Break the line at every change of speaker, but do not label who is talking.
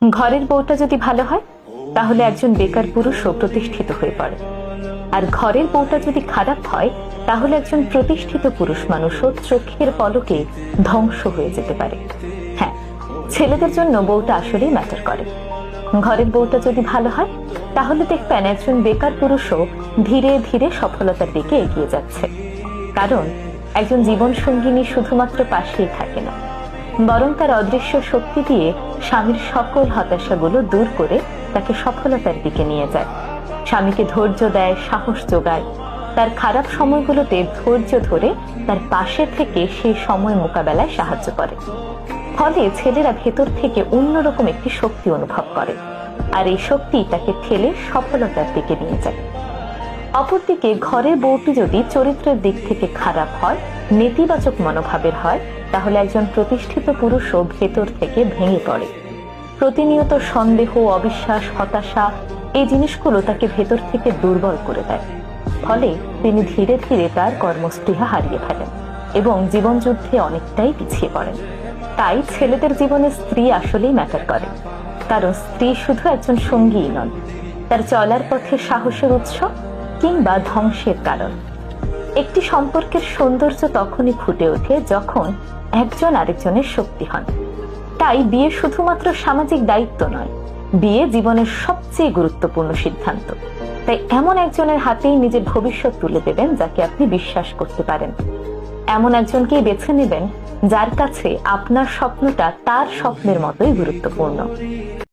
ঘরের বউটা যদি ভালো হয় তাহলে একজন বেকার পুরুষও প্রতিষ্ঠিত হয়ে পড়ে, আর ঘরের বউটা যদি খারাপ হয় তাহলে একজন প্রতিষ্ঠিত পুরুষ মানুষও চোখের পলকে ধ্বংস হয়ে যেতে পারে। হ্যাঁ, ছেলেদের জন্য বউটা আসলেই ম্যাটার করে। ঘরের বউটা যদি ভালো হয় তাহলে দেখবেন একজন বেকার পুরুষও ধীরে ধীরে সফলতার দিকে এগিয়ে যাচ্ছে। কারণ একজন জীবন সঙ্গিনী শুধুমাত্র পাশেই থাকে না, বরং তার অদৃশ্য শক্তি দিয়ে স্বামীর সকল হতাশাগুলো দূর করে তাকে সফলতার দিকে নিয়ে যায়। স্বামীকে ধৈর্য দেয়, সাহস যোগায়, তার খারাপ সময়গুলোতে ধৈর্য ধরে তার পাশে থেকে সেই সময় মোকাবেলায় সাহায্য করে। ফলে ছেলেরা ভেতর থেকে অন্যরকম একটি শক্তি অনুভব করে, আর এই শক্তি তাকে ঠেলে সফলতার দিকে নিয়ে যায়। অপরদিকে ঘরের বউটি যদি চরিত্রের দিক থেকে খারাপ হয়, নেতিবাচক মনোভাবের হয়, তাহলে একজন প্রতিষ্ঠিত পুরুষও ভেতর থেকে ভেঙে পড়ে। প্রতিনিয়ত সন্দেহ, অবিশ্বাস, হতাশা এই জিনিসগুলো তাকে ভেতর থেকে দুর্বল করে দেয়। ফলে তিনি ধীরে ধীরে তার কর্মস্পৃহা হারিয়ে ফেলেন এবং জীবনযুদ্ধে অনেকটাই পিছিয়ে পড়েন। তাই ছেলেদের জীবনে স্ত্রী আসলেই ম্যাটার করে, কারণ স্ত্রী শুধু একজন সঙ্গীই নন, তার চলার পথে সাহসের উৎস কিংবা ধ্বংসের কারণ। একটি সম্পর্কের সৌন্দর্য তখনই ফুটে ওঠে যখন একজন আরেকজনের শক্তি হন। তাই বিয়ে শুধুমাত্র সামাজিক দায়িত্ব নয়, বিয়ে জীবনের সবচেয়ে গুরুত্বপূর্ণ সিদ্ধান্ত। তাই এমন একজনের হাতেই নিজের ভবিষ্যৎ তুলে দেবেন যাকে আপনি বিশ্বাস করতে পারেন। এমন একজনকেই বেছে নেবেন যার কাছে আপনার স্বপ্নটা তার স্বপ্নের মতোই গুরুত্বপূর্ণ।